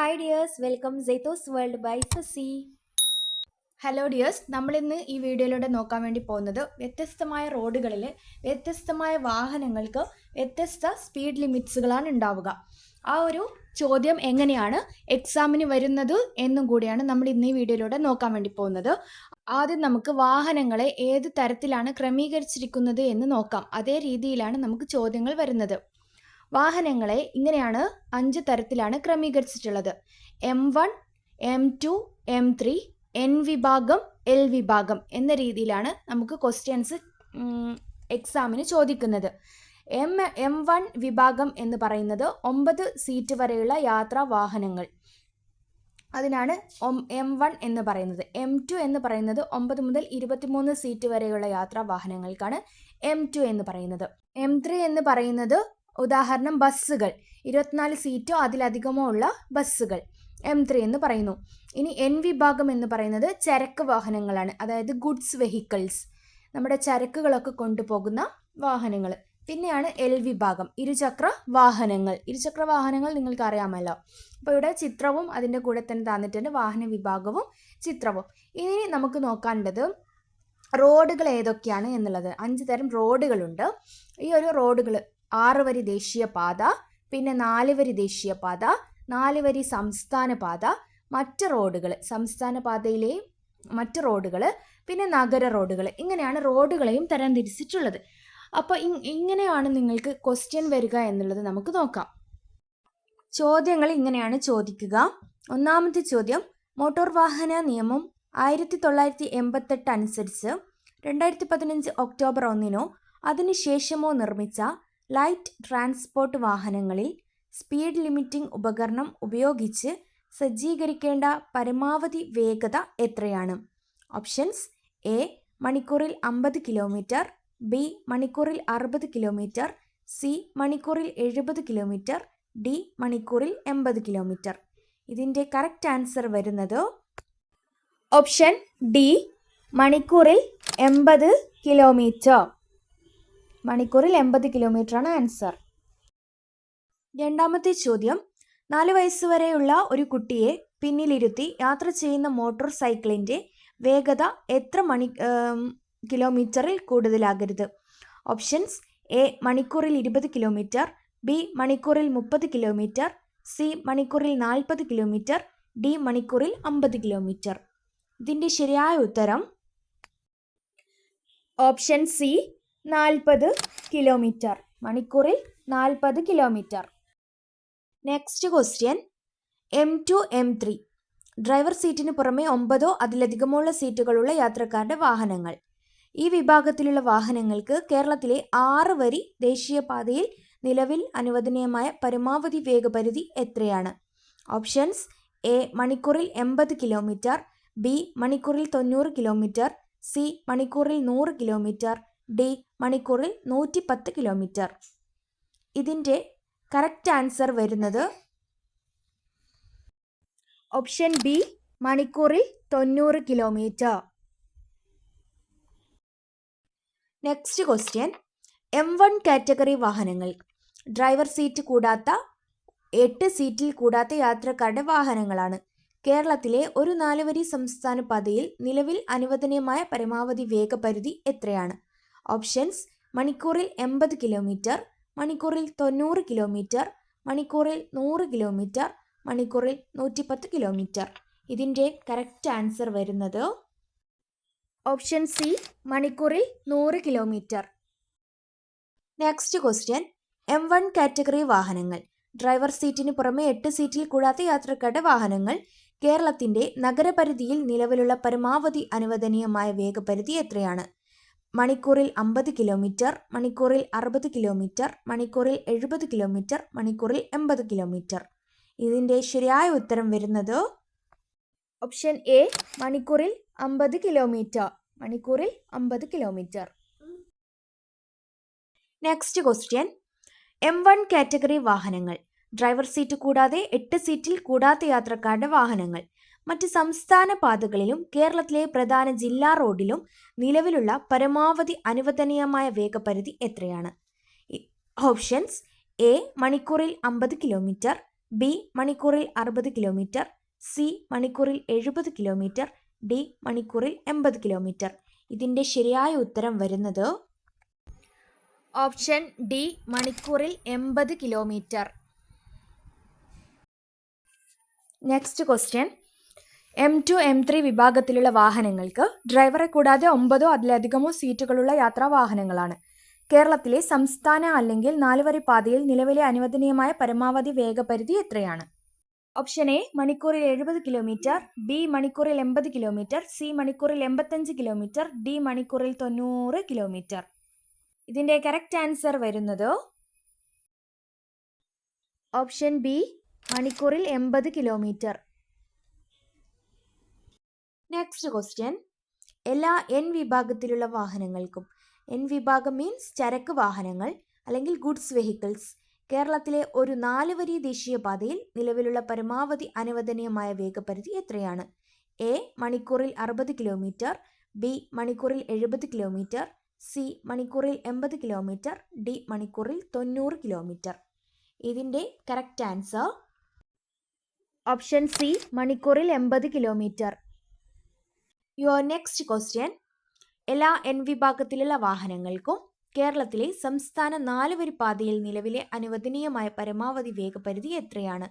Hi dears, welcome സെയ്ത്തോസ് world by Sasi. Hello dears, നമ്മളിന്ന് ഈ വീഡിയോയിലൂടെ നോക്കാൻ വേണ്ടി പോകുന്നത് വ്യത്യസ്തമായ റോഡുകളിൽ വ്യത്യസ്തമായ വാഹനങ്ങൾക്ക് വ്യത്യസ്ത സ്പീഡ് ലിമിറ്റ്സുകളാണ് ഉണ്ടാവുക. ആ ഒരു ചോദ്യം എങ്ങനെയാണ് എക്സാമിന് വരുന്നത് എന്നും കൂടിയാണ് നമ്മൾ ഇന്ന് ഈ വീഡിയോയിലൂടെ നോക്കാൻ വേണ്ടി പോകുന്നത്. ആദ്യം നമുക്ക് വാഹനങ്ങളെ ഏത് തരത്തിലാണ് ക്രമീകരിച്ചിരിക്കുന്നത് എന്ന് നോക്കാം. അതേ രീതിയിലാണ് നമുക്ക് ചോദ്യങ്ങൾ വരുന്നത്. വാഹനങ്ങളെ ഇങ്ങനെയാണ് 5 തരത്തിലാണ് ക്രമീകരിച്ചിട്ടുള്ളത്. M1, M2, M3, N വിഭാഗം, L വിഭാഗം എന്ന രീതിയിലാണ് നമുക്ക് ക്വസ്റ്റ്യൻസ് എക്സാമിന് ചോദിക്കുന്നത്. M1 വിഭാഗം എന്ന് പറയുന്നത് 9 സീറ്റ് വരെയുള്ള യാത്രാ വാഹനങ്ങൾ, അതിനാണ് M1 എന്ന് പറയുന്നത്. M2 എന്ന് പറയുന്നത് 9 മുതൽ 23 സീറ്റ് വരെയുള്ള യാത്രാ വാഹനങ്ങൾക്കാണ് M2 എന്ന് പറയുന്നത്. M3 എന്ന് പറയുന്നത് ഉദാഹരണം ബസ്സുകൾ, 24 സീറ്റോ അതിലധികമോ ഉള്ള ബസ്സുകൾ M3 എന്ന് പറയുന്നു. ഇനി N വിഭാഗം എന്ന് പറയുന്നത് ചരക്ക് വാഹനങ്ങളാണ്, അതായത് ഗുഡ്സ് വെഹിക്കിൾസ്, നമ്മുടെ ചരക്കുകളൊക്കെ കൊണ്ടുപോകുന്ന വാഹനങ്ങൾ. പിന്നെയാണ് L വിഭാഗം, ഇരുചക്ര വാഹനങ്ങൾ നിങ്ങൾക്ക് അറിയാമല്ലോ. അപ്പോൾ ഇവിടെ ചിത്രവും അതിൻ്റെ കൂടെ തന്നെ തന്നിട്ടുണ്ട്, വാഹന വിഭാഗവും ചിത്രവും. ഇനി നമുക്ക് നോക്കേണ്ടത് റോഡുകൾ ഏതൊക്കെയാണ് എന്നുള്ളത്. 5 തരം റോഡുകളുണ്ട്. ഈ ഒരു റോഡുകൾ 6 വരി ദേശീയപാത, പിന്നെ 4 വരി ദേശീയപാത, 4 വരി സംസ്ഥാന പാത, മറ്റ് റോഡുകൾ, സംസ്ഥാന പാതയിലെ മറ്റ് റോഡുകൾ, പിന്നെ നഗര റോഡുകൾ. ഇങ്ങനെയാണ് റോഡുകളെയും തരംതിരിച്ചിട്ടുള്ളത്. അപ്പോൾ ഇങ്ങനെയാണ് നിങ്ങൾക്ക് ക്വസ്റ്റ്യൻ വരിക എന്നുള്ളത് നമുക്ക് നോക്കാം. ചോദ്യങ്ങൾ ഇങ്ങനെയാണ് ചോദിക്കുക. ഒന്നാമത്തെ ചോദ്യം, മോട്ടോർ വാഹന നിയമം 1988 അനുസരിച്ച് 2015 ഒക്ടോബർ 1 അതിനുശേഷമോ നിർമ്മിച്ച ലൈറ്റ് ട്രാൻസ്പോർട്ട് വാഹനങ്ങളിൽ സ്പീഡ് ലിമിറ്റിംഗ് ഉപകരണം ഉപയോഗിച്ച് സജ്ജീകരിക്കേണ്ട പരമാവധി വേഗത എത്രയാണ്? ഓപ്ഷൻസ്: എ മണിക്കൂറിൽ 50 കിലോമീറ്റർ, ബി മണിക്കൂറിൽ 60 കിലോമീറ്റർ, സി മണിക്കൂറിൽ 70 കിലോമീറ്റർ, ഡി മണിക്കൂറിൽ 80 കിലോമീറ്റർ. ഇതിൻ്റെ കറക്റ്റ് ആൻസർ വരുന്നത് ഓപ്ഷൻ ഡി, മണിക്കൂറിൽ 80 കിലോമീറ്റർ. മണിക്കൂറിൽ 80 കിലോമീറ്ററാണ് ആൻസർ. രണ്ടാമത്തെ ചോദ്യം, 4 വയസ്സ് വരെയുള്ള ഒരു കുട്ടിയെ പിന്നിലിരുത്തി യാത്ര ചെയ്യുന്ന മോട്ടോർ സൈക്കിളിൻ്റെ വേഗത എത്ര കിലോമീറ്ററിൽ കൂടുതലാകരുത്? ഓപ്ഷൻസ്: എ മണിക്കൂറിൽ 20 കിലോമീറ്റർ, ബി മണിക്കൂറിൽ 30 കിലോമീറ്റർ, സി മണിക്കൂറിൽ 40 കിലോമീറ്റർ, ഡി മണിക്കൂറിൽ 50 കിലോമീറ്റർ. ഇതിൻ്റെ ശരിയായ ഉത്തരം ഓപ്ഷൻ സി, 40 കിലോമീറ്റർ. മണിക്കൂറിൽ 40 kilometre. Next question, M2, M3 driver സീറ്റിന് പുറമെ 9 അതിലധികമോ ഉള്ള സീറ്റുകളുള്ള യാത്രക്കാരുടെ വാഹനങ്ങൾ. ഈ വിഭാഗത്തിലുള്ള വാഹനങ്ങൾക്ക് കേരളത്തിലെ 6 വരി ദേശീയപാതയിൽ നിലവിൽ അനുവദനീയമായ പരമാവധി വേഗപരിധി എത്രയാണ്? ഓപ്ഷൻസ്: എ മണിക്കൂറിൽ 80 കിലോമീറ്റർ, ബി മണിക്കൂറിൽ 90 കിലോമീറ്റർ, സി മണിക്കൂറിൽ 100 കിലോമീറ്റർ, ഡി മണിക്കൂറിൽ 110 കിലോമീറ്റർ. ഇതിൻ്റെ കറക്റ്റ് ആൻസർ വരുന്നത് ഓപ്ഷൻ ബി, മണിക്കൂറിൽ 90 kilometre. Next question, M1 category വാഹനങ്ങൾ ഡ്രൈവർ സീറ്റ് കൂടാത്ത 8 സീറ്റിൽ കൂടാത്ത യാത്രക്കാരുടെ വാഹനങ്ങളാണ്. കേരളത്തിലെ ഒരു 4 വരി സംസ്ഥാന പാതയിൽ നിലവിൽ അനുവദനീയമായ പരമാവധി വേഗപരിധി എത്രയാണ്? ഓപ്ഷൻസ്: മണിക്കൂറിൽ 80 കിലോമീറ്റർ, മണിക്കൂറിൽ 90 കിലോമീറ്റർ, മണിക്കൂറിൽ 100 കിലോമീറ്റർ, മണിക്കൂറിൽ 110 കിലോമീറ്റർ. ഇതിൻ്റെ കറക്റ്റ് ആൻസർ വരുന്നത് ഓപ്ഷൻ സി, മണിക്കൂറിൽ 100 kilometre. Next question, M1 category വാഹനങ്ങൾ ഡ്രൈവർ സീറ്റിന് പുറമെ 8 സീറ്റിൽ കൂടാത്ത യാത്രക്കാരുടെ വാഹനങ്ങൾ. കേരളത്തിൻ്റെ നഗരപരിധിയിൽ നിലവിലുള്ള പരമാവധി അനുവദനീയമായ വേഗപരിധി എത്രയാണ്? മണിക്കൂറിൽ 50 കിലോമീറ്റർ, മണിക്കൂറിൽ 60 കിലോമീറ്റർ, മണിക്കൂറിൽ 70 കിലോമീറ്റർ, മണിക്കൂറിൽ 80 കിലോമീറ്റർ. ഇതിൻ്റെ ശരിയായ ഉത്തരം വരുന്നത് ഓപ്ഷൻ എ, മണിക്കൂറിൽ 50 കിലോമീറ്റർ. മണിക്കൂറിൽ 50 kilometre. Next question, M1 category വാഹനങ്ങൾ ഡ്രൈവർ സീറ്റ് കൂടാതെ 8 സീറ്റിൽ കൂടാത്ത യാത്രക്കാരുടെ വാഹനങ്ങൾ. മറ്റ് സംസ്ഥാന പാതകളിലും കേരളത്തിലെ പ്രധാന ജില്ലാ റോഡിലും നിലവിലുള്ള പരമാവധി അനുവദനീയമായ വേഗപരിധി എത്രയാണ്? ഓപ്ഷൻസ്: എ മണിക്കൂറിൽ 50 കിലോമീറ്റർ, ബി മണിക്കൂറിൽ 60 കിലോമീറ്റർ, സി മണിക്കൂറിൽ 70 കിലോമീറ്റർ, ഡി മണിക്കൂറിൽ 80 കിലോമീറ്റർ. ഇതിൻ്റെ ശരിയായ ഉത്തരം വരുന്നത് ഓപ്ഷൻ ഡി മണിക്കൂറിൽ 80 kilometre. Next question. M2, M3 വിഭാഗത്തിലുള്ള വാഹനങ്ങൾക്ക് ഡ്രൈവറെ കൂടാതെ 9 അതിലധികമോ സീറ്റുകളുള്ള യാത്രാവാഹനങ്ങളാണ്. കേരളത്തിലെ സംസ്ഥാന അല്ലെങ്കിൽ 4 വരി പാതയിൽ നിലവിലെ അനുവദനീയമായ പരമാവധി വേഗപരിധി എത്രയാണ്? ഓപ്ഷൻ എ മണിക്കൂറിൽ 70 കിലോമീറ്റർ, ബി മണിക്കൂറിൽ 80 കിലോമീറ്റർ, സി മണിക്കൂറിൽ 85 കിലോമീറ്റർ, ഡി മണിക്കൂറിൽ 90 കിലോമീറ്റർ. ഇതിൻ്റെ കറക്റ്റ് ആൻസർ വരുന്നത് ഓപ്ഷൻ ബി മണിക്കൂറിൽ 80 കിലോമീറ്റർ. Next question. എല്ലാ N വിഭാഗത്തിലുള്ള വാഹനങ്ങൾക്കും, N വിഭാഗം മീൻസ് ചരക്ക് വാഹനങ്ങൾ അല്ലെങ്കിൽ ഗുഡ്സ് വെഹിക്കിൾസ്, കേരളത്തിലെ ഒരു 4 വരി ദേശീയപാതയിൽ നിലവിലുള്ള പരമാവധി അനുവദനീയമായ വേഗപരിധി എത്രയാണ്? എ മണിക്കൂറിൽ 60 കിലോമീറ്റർ, ബി മണിക്കൂറിൽ 70 കിലോമീറ്റർ, സി മണിക്കൂറിൽ 80 കിലോമീറ്റർ, ഡി മണിക്കൂറിൽ 90 കിലോമീറ്റർ. ഇതിൻ്റെ കറക്റ്റ് ആൻസർ ഓപ്ഷൻ സി മണിക്കൂറിൽ 80 കിലോമീറ്റർ. Your next question. എല്ലാ N വിഭാഗത്തിലുള്ള വാഹനങ്ങൾക്കും കേരളത്തിലെ സംസ്ഥാന 4 വരി പാതയിൽ നിലവിലെ അനുവദനീയമായ പരമാവധി വേഗപരിധി എത്രയാണ്?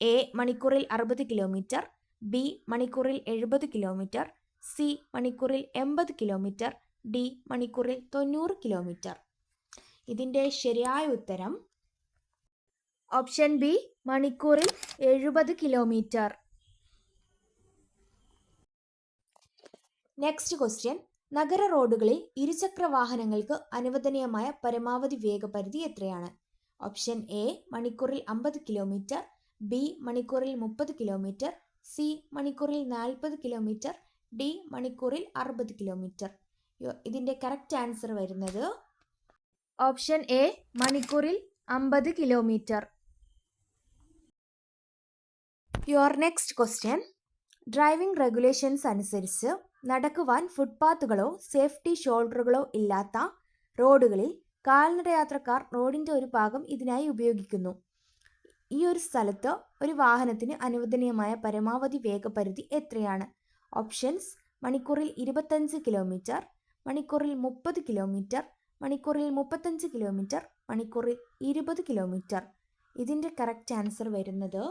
എ മണിക്കൂറിൽ 60 കിലോമീറ്റർ, ബി മണിക്കൂറിൽ 70 കിലോമീറ്റർ, സി മണിക്കൂറിൽ 80 കിലോമീറ്റർ, ഡി മണിക്കൂറിൽ 90 കിലോമീറ്റർ. ഇതിൻ്റെ ശരിയായ ഉത്തരം ഓപ്ഷൻ ബി മണിക്കൂറിൽ 70 കിലോമീറ്റർ. Next question. നഗര റോഡുകളിൽ ഇരുചക്ര വാഹനങ്ങൾക്ക് അനുവദനീയമായ പരമാവധി വേഗപരിധി എത്രയാണ്? ഓപ്ഷൻ എ മണിക്കൂറിൽ 50 കിലോമീറ്റർ, ബി മണിക്കൂറിൽ 30 കിലോമീറ്റർ, സി മണിക്കൂറിൽ 40 കിലോമീറ്റർ, ഡി മണിക്കൂറിൽ 60 കിലോമീറ്റർ. ഇതിൻ്റെ കറക്റ്റ് ആൻസർ വരുന്നത് ഓപ്ഷൻ എ മണിക്കൂറിൽ 50 kilometre. Your next question. Driving regulations അനുസരിച്ച് നടക്കുവാൻ ഫുട്പാത്തുകളോ സേഫ്റ്റി ഷോൾഡറുകളോ ഇല്ലാത്ത റോഡുകളിൽ കാൽനട യാത്രക്കാർ റോഡിൻ്റെ ഒരു ഭാഗം ഇതിനായി ഉപയോഗിക്കുന്നു. ഈ ഒരു സ്ഥലത്ത് ഒരു വാഹനത്തിന് അനുവദനീയമായ പരമാവധി വേഗപരിധി എത്രയാണ്? ഓപ്ഷൻസ് മണിക്കൂറിൽ 25 കിലോമീറ്റർ, മണിക്കൂറിൽ 30 കിലോമീറ്റർ, മണിക്കൂറിൽ 35 കിലോമീറ്റർ, മണിക്കൂറിൽ 20 കിലോമീറ്റർ. ഇതിൻ്റെ കറക്റ്റ് ആൻസർ വരുന്നത്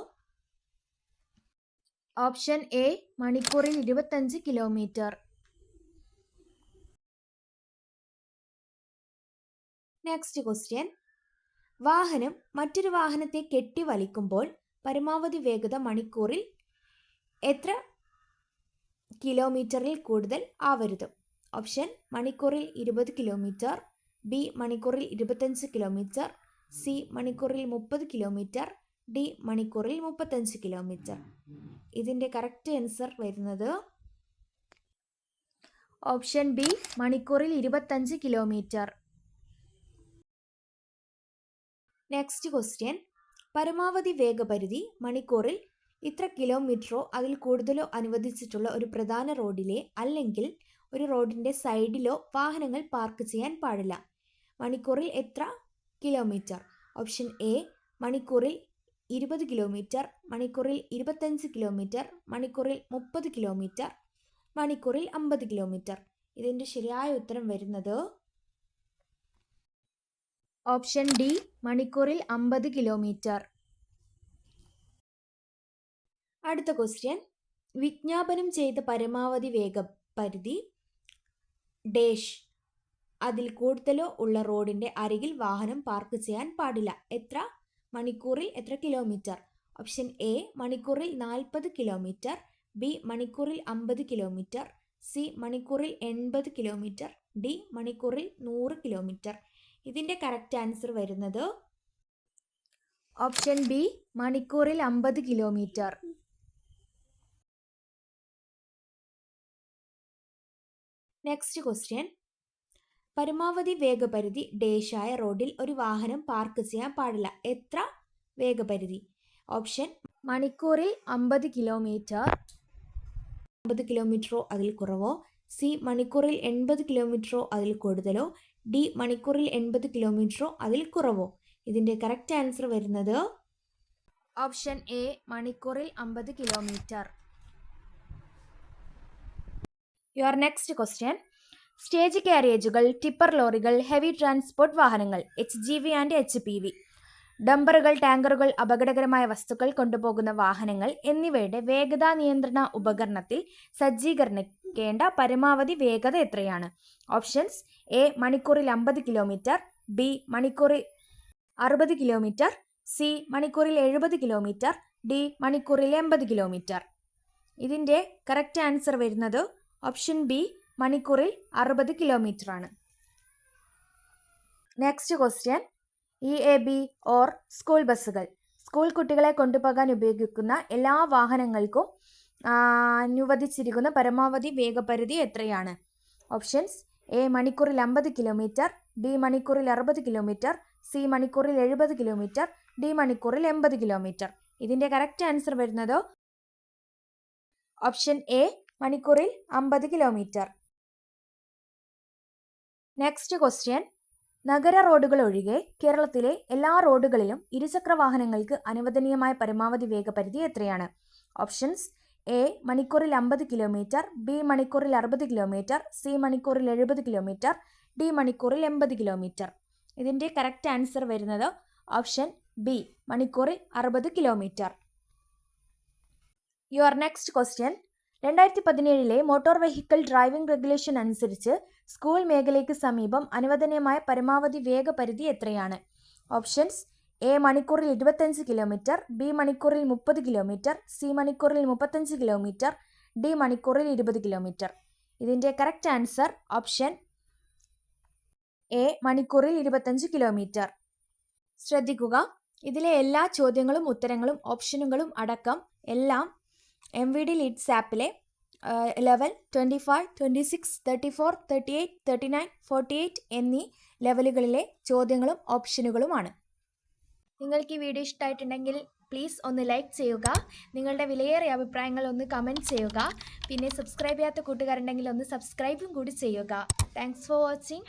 ഓപ്ഷൻ എ മണിക്കൂറിൽ 25 കിലോമീറ്റർ. Next question. വാഹനം മറ്റൊരു വാഹനത്തെ കെട്ടി വലിക്കുമ്പോൾ പരമാവധി വേഗത മണിക്കൂറിൽ എത്ര കിലോമീറ്ററിൽ കൂടുതൽ ആവരുത്? ഓപ്ഷൻ മണിക്കൂറിൽ 20 കിലോമീറ്റർ, ബി മണിക്കൂറിൽ 25 കിലോമീറ്റർ, സി മണിക്കൂറിൽ 30 കിലോമീറ്റർ, ഡി മണിക്കൂറിൽ 35 കിലോമീറ്റർ. ഇതിൻ്റെ കറക്റ്റ് ആൻസർ വരുന്നത് ഓപ്ഷൻ ബി മണിക്കൂറിൽ 25 കിലോമീറ്റർ. Next question. പരമാവധി വേഗപരിധി മണിക്കൂറിൽ ഇത്ര കിലോമീറ്ററോ അതിൽ കൂടുതലോ അനുവദിച്ചിട്ടുള്ള ഒരു പ്രധാന റോഡിലെ അല്ലെങ്കിൽ ഒരു റോഡിൻ്റെ സൈഡിലോ വാഹനങ്ങൾ പാർക്ക് ചെയ്യാൻ പാടില്ല. മണിക്കൂറിൽ എത്ര കിലോമീറ്റർ? ഓപ്ഷൻ എ മണിക്കൂറിൽ 20 കിലോമീറ്റർ, മണിക്കൂറിൽ 25 കിലോമീറ്റർ, മണിക്കൂറിൽ 30 കിലോമീറ്റർ, മണിക്കൂറിൽ 50 കിലോമീറ്റർ. ഇതിൻ്റെ ശരിയായ ഉത്തരം വരുന്നത് ഓപ്ഷൻ ഡി മണിക്കൂറിൽ 50 കിലോമീറ്റർ. അടുത്ത ക്വസ്റ്റ്യൻ. വിജ്ഞാപനം ചെയ്ത പരമാവധി വേഗപരിധി ഡേഷ് അതിൽ കൂടുതലോ ഉള്ള റോഡിൻ്റെ അരികിൽ വാഹനം പാർക്ക് ചെയ്യാൻ പാടില്ല. എത്ര മണിക്കൂറിൽ എത്ര കിലോമീറ്റർ? ഓപ്ഷൻ എ മണിക്കൂറിൽ 40 കിലോമീറ്റർ, ബി മണിക്കൂറിൽ 50 കിലോമീറ്റർ, സി മണിക്കൂറിൽ 80 കിലോമീറ്റർ, ഡി മണിക്കൂറിൽ 100 കിലോമീറ്റർ. ഇതിൻ്റെ കറക്റ്റ് ആൻസർ വരുന്നത് ഓപ്ഷൻ ബി മണിക്കൂറിൽ 50 കിലോമീറ്റർ. Next question. പരമാവധി വേഗപരിധി ഡേഷായ റോഡിൽ ഒരു വാഹനം പാർക്ക് ചെയ്യാൻ പാടില്ല. എത്ര വേഗപരിധി? ഓപ്ഷൻ മണിക്കൂറിൽ 50 കിലോമീറ്റർ, 50 കിലോമീറ്ററോ അതിൽ കുറവോ, സി മണിക്കൂറിൽ 80 കിലോമീറ്ററോ അതിൽ കൂടുതലോ, ഡി മണിക്കൂറിൽ 80 കിലോമീറ്ററോ അതിൽ കുറവോ. ഇതിൻ്റെ കറക്റ്റ് ആൻസർ വരുന്നത് ഓപ്ഷൻ എ മണിക്കൂറിൽ 50 kilometre. Your next question. Stage കാരിയേജുകൾ, ടിപ്പർ ലോറികൾ, ഹെവി ട്രാൻസ്പോർട്ട് വാഹനങ്ങൾ, HGV ആൻഡ് HPV, ഡംപറുകൾ, ടാങ്കറുകൾ, അപകടകരമായ വസ്തുക്കൾ കൊണ്ടുപോകുന്ന വാഹനങ്ങൾ എന്നിവയുടെ വേഗതാ നിയന്ത്രണ ഉപകരണത്തിൽ സജ്ജീകരിക്കേണ്ട പരമാവധി വേഗത എത്രയാണ്? ഓപ്ഷൻസ് എ മണിക്കൂറിൽ 50 കിലോമീറ്റർ, ബി മണിക്കൂറിൽ 60 കിലോമീറ്റർ, സി മണിക്കൂറിൽ 70 കിലോമീറ്റർ, ഡി മണിക്കൂറിൽ 80 കിലോമീറ്റർ. ഇതിൻ്റെ കറക്റ്റ് ആൻസർ വരുന്നത് ഓപ്ഷൻ ബി മണിക്കൂറിൽ 60 കിലോമീറ്റർ ആണ്. Next question. EAB or school ബസ്സുകൾ, സ്കൂൾ കുട്ടികളെ കൊണ്ടുപോകാൻ ഉപയോഗിക്കുന്ന എല്ലാ വാഹനങ്ങൾക്കും അനുവദിച്ചിരിക്കുന്ന പരമാവധി വേഗപരിധി എത്രയാണ്? ഓപ്ഷൻസ് എ മണിക്കൂറിൽ 50 കിലോമീറ്റർ, ബി മണിക്കൂറിൽ 60 കിലോമീറ്റർ, സി മണിക്കൂറിൽ 70 കിലോമീറ്റർ, ഡി മണിക്കൂറിൽ 80 കിലോമീറ്റർ. ഇതിൻ്റെ കറക്റ്റ് ആൻസർ വരുന്നത് ഓപ്ഷൻ എ മണിക്കൂറിൽ 50 കിലോമീറ്റർ. Next question. നഗര റോഡുകൾ ഒഴികെ കേരളത്തിലെ എല്ലാ റോഡുകളിലും ഇരുചക്ര വാഹനങ്ങൾക്ക് അനുവദനീയമായ പരമാവധി വേഗപരിധി എത്രയാണ്? ഓപ്ഷൻസ് എ മണിക്കൂറിൽ 50 കിലോമീറ്റർ, ബി മണിക്കൂറിൽ 60 കിലോമീറ്റർ, സി മണിക്കൂറിൽ 70 കിലോമീറ്റർ, ഡി മണിക്കൂറിൽ 80 കിലോമീറ്റർ. ഇതിൻ്റെ കറക്റ്റ് ആൻസർ വരുന്നത് ഓപ്ഷൻ ബി മണിക്കൂറിൽ 60 kilometre. Your next question. 2017 motor vehicle driving regulation അനുസരിച്ച് സ്കൂൾ മേഖലയ്ക്ക് സമീപം അനുവദനീയമായ പരമാവധി വേഗപരിധി എത്രയാണ്? ഓപ്ഷൻസ് എ മണിക്കൂറിൽ 25 കിലോമീറ്റർ, ബി മണിക്കൂറിൽ 30 കിലോമീറ്റർ, സി മണിക്കൂറിൽ 35 കിലോമീറ്റർ, ഡി മണിക്കൂറിൽ 20 കിലോമീറ്റർ. ഇതിൻ്റെ കറക്റ്റ് ആൻസർ ഓപ്ഷൻ എ മണിക്കൂറിൽ 25 കിലോമീറ്റർ. ശ്രദ്ധിക്കുക, ഇതിലെ എല്ലാ ചോദ്യങ്ങളും ഉത്തരങ്ങളും ഓപ്ഷനുകളും അടക്കം എല്ലാം MVD ലീഡ്സ് ആപ്പിലെ ലെവൽ 25, 26, 34, 38, 39, 48 എന്നീ ലെവലുകളിലെ ചോദ്യങ്ങളും ഓപ്ഷനുകളുമാണ്. നിങ്ങൾക്ക് ഈ വീഡിയോ ഇഷ്ടമായിട്ടുണ്ടെങ്കിൽ പ്ലീസ് ഒന്ന് ലൈക്ക് ചെയ്യുക. നിങ്ങളുടെ വിലയേറിയ അഭിപ്രായങ്ങൾ ഒന്ന് കമൻറ്റ് ചെയ്യുക. പിന്നെ സബ്സ്ക്രൈബ് ചെയ്യാത്ത കൂട്ടുകാരുണ്ടെങ്കിൽ ഒന്ന് സബ്സ്ക്രൈബും കൂടി ചെയ്യുക. Thanks for watching.